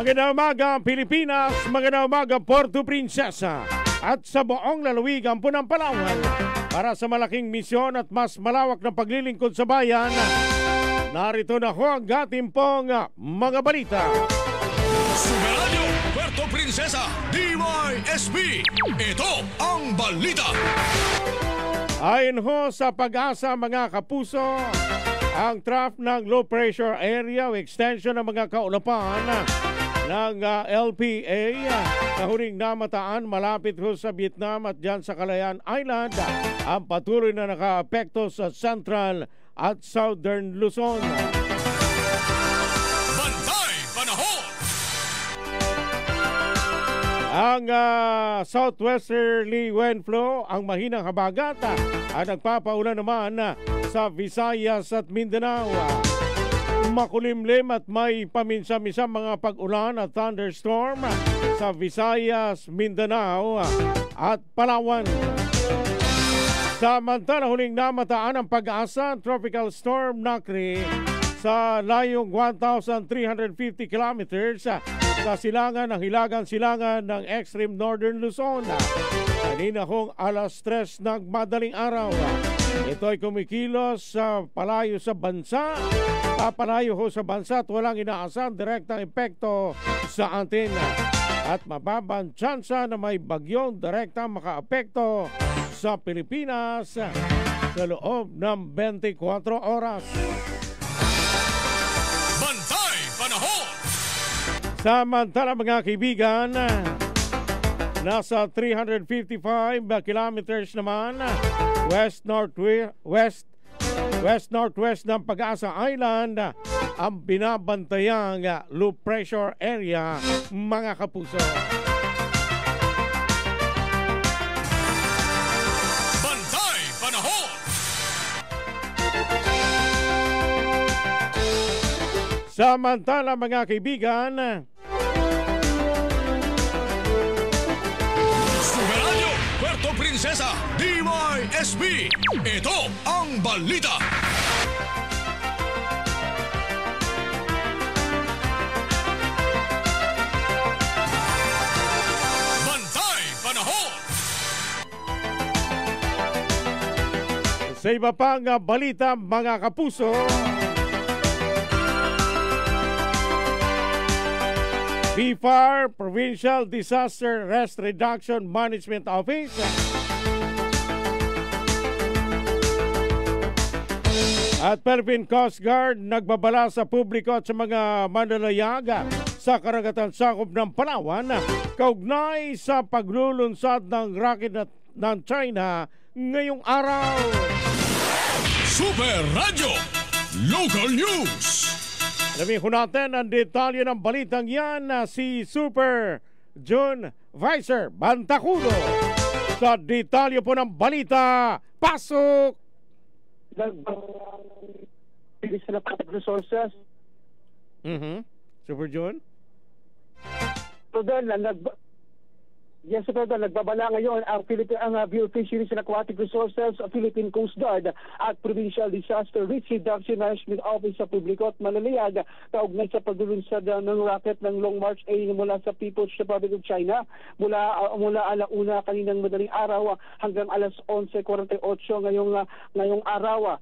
Magandang umaga Pilipinas, magandang umaga Puerto Princesa at sa buong lalawigan po ng Palawan. Para sa malaking misyon at mas malawak na paglilingkod sa bayan, narito na ho ang ating pong mga balita. Sumeradyo, Puerto Princesa, DYSB. Ito ang balita. Ayon ho sa Pag-asa mga kapuso, ang trough ng low pressure area o extension ng mga kaulapan ng LPA na huling namataan malapit ho sa Vietnam at dyan sa Calayan Island ang patuloy na nakaapekto sa Central at Southern Luzon. Bantay Panahon. Ang southwesterly wind flow, ang mahinang habagat, ang nagpapaulan naman sa Visayas at Mindanao. Makulimlim at may paminsan-minsan mga pag-ulan at thunderstorm sa Visayas, Mindanao at Palawan. Samantala, huling namataan ang Pag-asa Tropical Storm Nakri sa layong 1,350 kilometers sa silangan ng Hilagang Silangan ng Extreme Northern Luzon. Kanina hong alas 3 ng madaling araw. Ito ay kumikilos sa palayo sa bansa. Papalayo ho sa bansa at walang inaasang direktang epekto sa atin. At mababang tsansa na may bagyong direktang makaapekto sa Pilipinas sa loob ng 24 oras. Bantay Panahon. Samantala mga kaibigan, nasa 355 kilometers naman west-northwest ng Pag-asa Island ang binabantayang low pressure area mga kapuso. Bantay Panahon. Samantala mga kaibigan, Sumeradyo, Puerto Princesa, DYSB. Ito ang balita. Bantay Panahon. sa iba pang balita mga kapuso, BIFAR, Provincial Disaster Risk Reduction Management Office, at Philippine Coast Guard nagbabala sa publiko at sa mga mananayaga sa karagatan sakop ng Palawan kaugnay sa paglulunsad ng rocket ng China ngayong araw. Super Radio Local News. Alamin ko natin ang detalye ng balitang yan na si Super June Vicer Bantacudo. Sa detalye po ng balita, pasok! Resources. Super June? Yes, nagbabala ngayon ang Bureau of Fisheries and Aquatic Resources, Philippine Coast Guard at Provincial Disaster Risk Reduction Management Office sa publiko at malaliyag kaugnay sa paglulunsad ng rocket ng Long March A mula sa People's Republic of China mula alauna kaninang madaling araw hanggang alas 11:48 ngayong araw.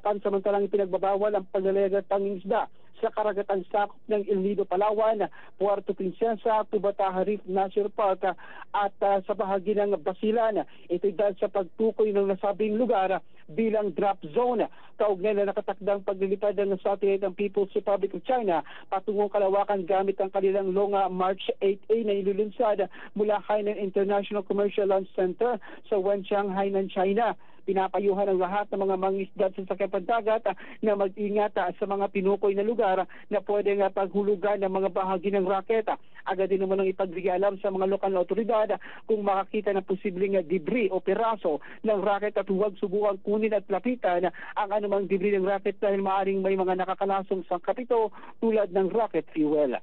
Pansamantalang ipinagbabawal ang paglalayag at pangingisda sa karagatan sakop ng El Nido, Palawan, Puerto Princesa, Tubataha Reef National Park at sa bahagi ng Basilan. Ito dahil sa pagtukoy ng nasabing lugar bilang drop zone. Kaugnay na nakatakdang paglilipad ng satellite ng People's Republic of China patungong kalawakan gamit ang kanilang Long March 8A na ilulunsad mula Hainan International Commercial Launch Center sa Wenchang, Hainan, China. Pinapayuhan ang lahat ng mga mangisda sa sakyan dagat na mag-ingat sa mga tinukoy na lugar na pwedeng paghulugan ng mga bahagi ng rocket. Agad din naman ang ipagbigalam sa mga lokal na otoridad kung makakita ng posibleng debris o piraso ng rocket at huwag subukan kunin at lapitan ang anumang debris ng rocket dahil maaaring may mga nakakalasong sangkapito tulad ng rocket fuel.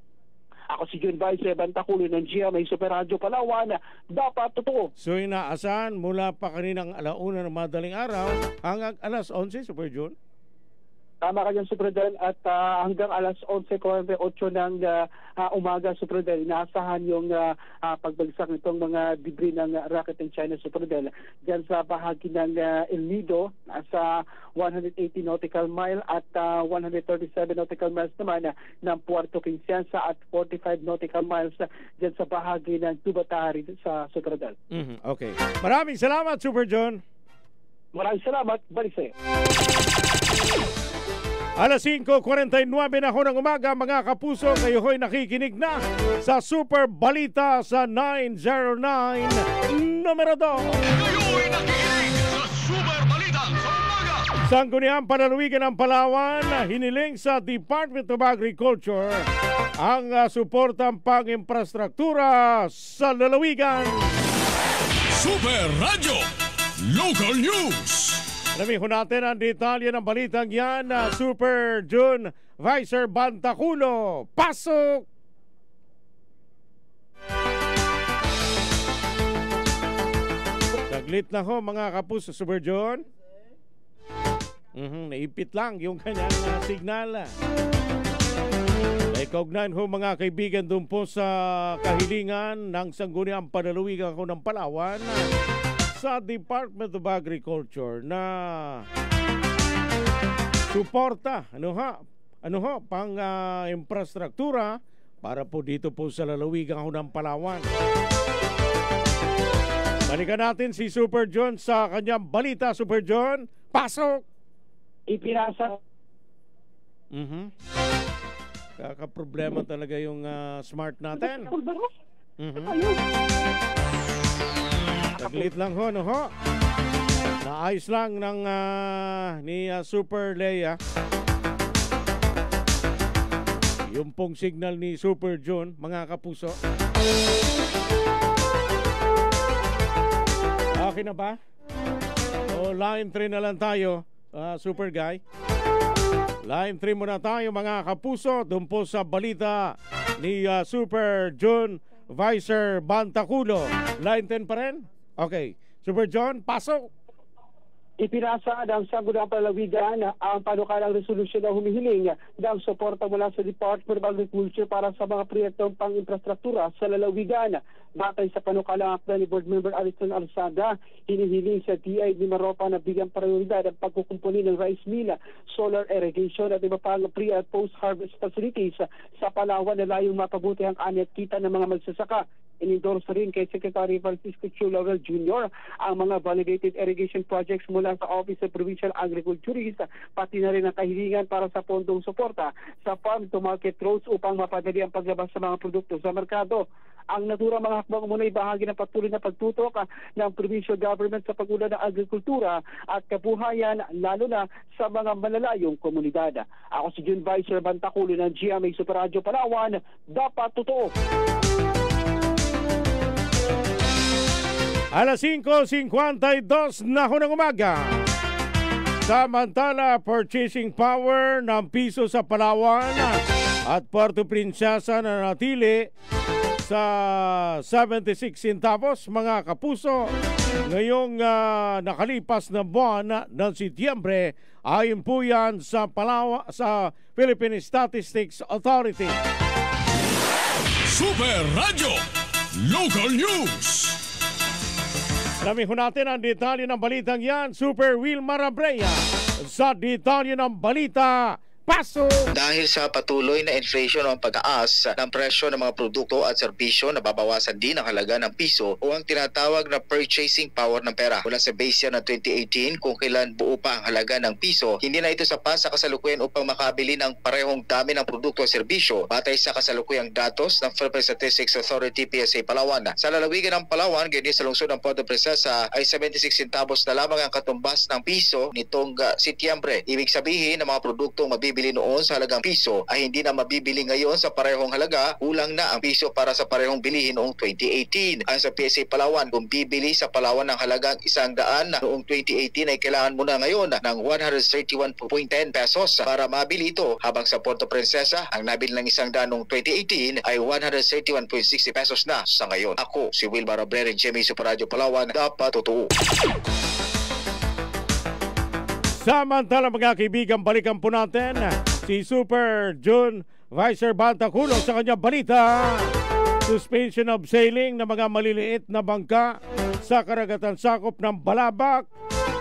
Ako si June Vice Bantacudo ng GMA Super Radio Palawan. Dapat totoo. So inaasahan mula pa kaninang alauna ng madaling araw hanggang alas 11, Super June? Tama ka dyan, Superdel, at hanggang alas 11:48 ng umaga, Superdel, inaasahan yung pagbagsak nitong mga debris ng rocket ng China, Superdel, dyan sa bahagi ng El Nido, sa 180 nautical mile at 137 nautical miles naman ng Puerto Princesa at 45 nautical miles dyan sa bahagi ng Tubatari sa Superdel. Okay. Maraming salamat, Super John. Maraming salamat. Balik sa'yo. Alas 5:49 na ho ng umaga, mga kapuso, kayo ho'y nakikinig na sa Super Balita sa 909 numero 2. Kayo'y nakikinig sa Super Balita sa umaga. Sangguniang Panlalawigan ng Palawan, hiniling sa Department of Agriculture ang suportang pang-infrastruktura sa lalawigan. Super Radio Local News. Alamin ho natin ang detalye ng balitang yan. Super June Vicer Bantaculo. Pasok! Saglit na ho mga kapuso, Super June. Naipit lang yung kanyang signal. Naikognan ho mga kaibigan doon po sa kahilingan ng Sangguniang Panlalawigan ko ng Palawan sa Department of Agriculture na suporta pang infrastruktura para po dito po sa lalawigan ng Palawan. Balikan natin si Super John sa kanyang balita. Super John, pasok! Ipinasa. Kakaproblema talaga yung smart natin. Saglit lang ho, naayos lang ng ni Super Leia yung pong signal ni Super John, mga kapuso. Okay na ba? O line 3 na lang tayo, Super Guy. Line 3 muna tayo, mga kapuso, doon po sa balita ni Super John Vicer Bantaculo. Line 10 pa rin? Okay. Super John, pasok! Ipinasa ng Sangguniang Panlalawigan ang panukalang resolusyon na humihiling ng suporta mula sa Department of Agriculture para sa mga proyektong pang-infrastruktura sa lalawigan. Batay sa panukalang akda ni Board Member Alison Alzada, hinihiling sa DI ni Maropa na bigyan prioridad ang pagkukumpuni ng rice mill, solar irrigation at iba pang pre- at post-harvest facilities sa Palawan na layong mapabuti ang ani at kita ng mga magsasaka. In-endorse rin kay Secretary Francisco Chu Laurel Jr. ang mga validated irrigation projects mula sa Office of Provincial Agriculturist, pati na rin ang kahilingan para sa pondong suporta sa farm-to-market roads upang mapadali ang paglabas sa mga produkto sa merkado. Ang naturang mga hakbang muna ay bahagi ng patuloy na pagtutok ng provincial government sa pag-ulan ng agrikultura at kabuhayan, lalo na sa mga malalayong komunidad. Ako si June Vicer Bantaculo ng GMA Super Radio Palawan, dapat totoo. Alas 5:52 na ho ng umaga. Samantala, purchasing power ng piso sa Palawan at Puerto Princesa na natili sa 76 centavos, mga kapuso, ngayong nakalipas na buwan ng Setyembre. Ayon po yan sa Philippine Statistics Authority. Super Radio Local News. Alamin ho natin ang detalye ng balitang yan. Super Wilmar Abrea sa detalye ng balita. Paso! Dahil sa patuloy na inflation o ang pag-aas ng presyo ng mga produkto at serbisyo, nababawasan din ang halaga ng piso o ang tinatawag na purchasing power ng pera. Mula sa base year ng 2018, kung kailan buo pa ang halaga ng piso, hindi na ito sapat sa kasalukuyan upang makabili ng parehong dami ng produkto o serbisyo. Batay sa kasalukuyang datos ng Philippine Statistics Authority PSA Palawan, sa lalawigan ng Palawan, ganyan sa lungsod ng Puerto Princesa, ay 76 centavos na lamang ang katumbas ng piso nitong Setyembre. Ibig sabihin na mga produktong mabibili noon sa halagang piso ay hindi na mabibili ngayon sa parehong halaga, kulang na ang piso para sa parehong bilihin noong 2018. Ayon sa PSA Palawan, kung bibili sa Palawan ng halagang 100 noong 2018 ay kailangan mo na ngayon ng 131.10 pesos para mabili ito, habang sa Puerto Princesa ang nabili ng 100 noong 2018 ay 131.60 pesos na sa ngayon. Ako si Wilmar Abrera, GMA Super Radio Palawan, dapat totoo. Samantala mga kaibigan, balikan po natin si Super June Vicer Bantaculo sa kanyang balita. Suspension of sailing ng mga maliliit na bangka sa karagatan sakop ng Balabac.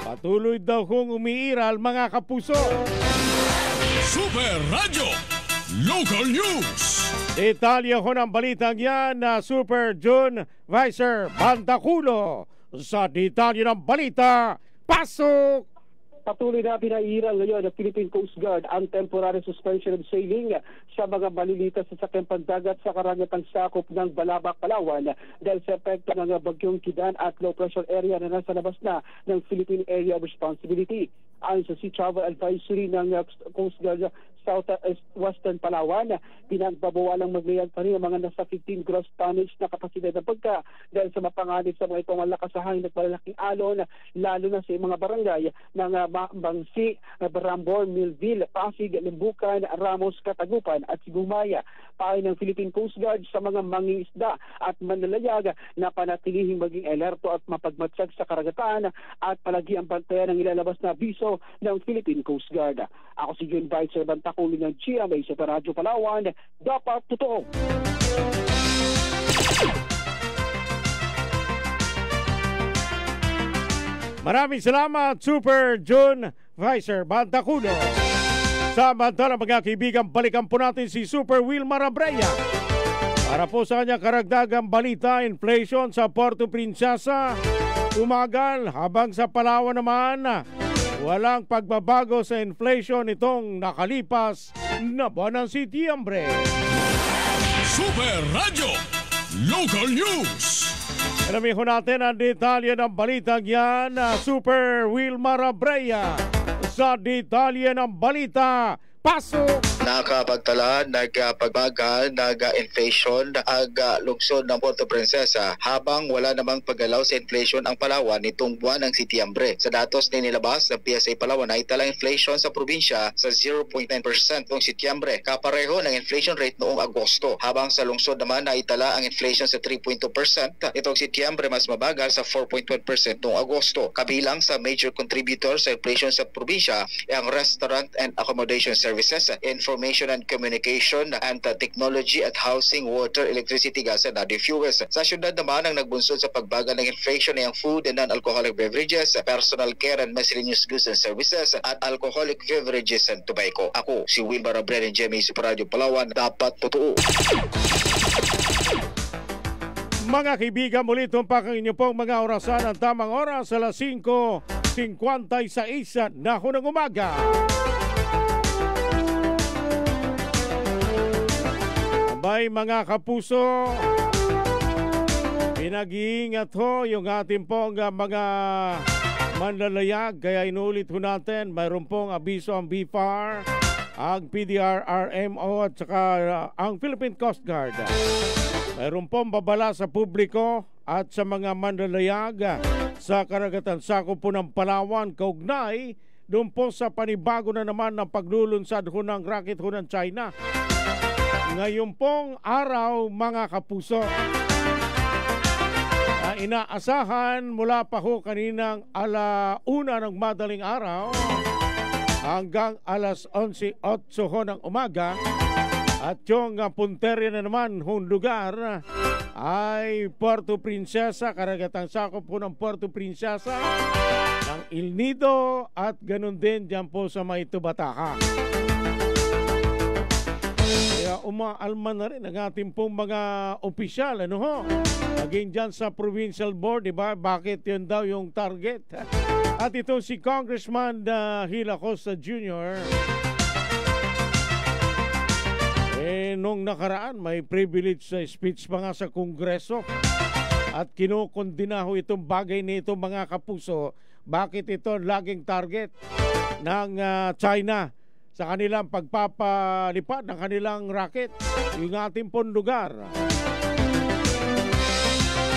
Patuloy daw kung umiiral mga kapuso. Super Radio Local News. Detalye ko ng balitang yan na Super June Vicer Bantaculo. Sa detalye ng balita, pasok! Patuloy na pinairal ngayon ng Philippine Coast Guard ang temporary suspension of sailing sa mga maliliit na sasakyang pandagat sa karagatang sakop ng Balabac, Palawan dahil sa epekto ng bagyong Kidan at low pressure area na nasa labas na ng Philippine Area of Responsibility. Ayon sa Sea Travel Advisory ng Coast Guard Southwestern Palawan, pinagbabawalang maglayag pa rin ang mga nasa 15 gross tonnage na kapasidad ng pagka dahil sa mapanganib sa mga itong malakas sa hangin at malalaking alon, lalo na sa mga barangay ng Bangsi, Barambon, Millville, Pasig, Limbukan, Ramos, Katagupan at Sigumaya. Pahay ng Philippine Coast Guard sa mga mangingisda at manlalayag na panatilihing maging alerto at mapagmatsag sa karagatan at palagi ang bantayan ng ilalabas na abiso ng Philippine Coast Guard. Ako si June Vicer Bantaculo ng GMA sa Radyo Palawan, dapat totoo. Maraming salamat, Super June Vicer Bantaculo. Samantala mga kaibigan, balikan po natin si Super Wilmar Abreya para po sa kanyang karagdagang balita. Inflation sa Puerto Princesa tumagal, habang sa Palawan naman walang pagbabago sa inflation nitong nakalipas na buwan ng Setyembre. Super Radio Local News. Alamin ko natin ang detalye ng balitang yan na Super Wilmar Abreya. Sa detalye ng balita, pasok! Nakapagtala, nagpagbagal, nag-inflation ang lungsod ng Puerto Princesa habang wala namang paggalaw sa inflation ang Palawan nitong buwan ng Setyembre. Sa datos na nilabas ng PSA Palawan ay tala inflation sa probinsya sa 0.9% noong Setyembre, kapareho ng inflation rate noong Agosto. Habang sa lungsod naman ay tala ang inflation sa 3.2%, itong Setyembre mas mabagal sa 4.1% noong Agosto. Kabilang sa major contributor sa inflation sa probinsya ay ang restaurant and accommodation services, information and communication, and technology at housing, water, electricity, gas, and other fuels. Sa syudad naman, ang nagbunsod sa pagbagal ng inflation ay ang food and non-alcoholic beverages, personal care and miscellaneous goods and services, at alcoholic beverages and tobacco. Ako, si Wilmar Abreya ng GMA Super Radio Palawan, dapat totoo. Mga kaibigan, muli tumpak ang inyo pong mga orasan. Ang tamang oras alas 5:56 na ng umaga. May mga kapuso, pinag-iingat ho yung ating pong mga manlalayag. Kaya inulit ho natin, mayroon pong abiso ang BFAR, ang PDRRMO at saka ang Philippine Coast Guard. Mayroon pong babala sa publiko at sa mga manlalayag sa karagatan sakop po ng Palawan kaugnay doon po sa panibago na naman ng paglulunsad ho ng rocket ho ng China. Ngayon pong araw mga kapuso, inaasahan mula pa ho kaninang 1:00 ng madaling araw hanggang alas 11:08 ho ng umaga. At yung punterya na naman hong lugar ay Puerto Princesa, karagatang sakop po ng Puerto Princesa, ng El Nido at ganun din dyan po sa may Tubataca. Kaya umaalma na rin ang ating pong mga opisyal, ano ho? Maging dyan sa provincial board, di ba? Bakit yun daw yung target? At ito si Congressman Gil Acosta Jr. Nung nakaraan, may privilege sa speech pa nga sa Kongreso. At kinukondina ho itong bagay nito mga kapuso. Bakit ito laging target ng China sa kanilang pagpapalipad ng kanilang rocket, yung ating pong lugar.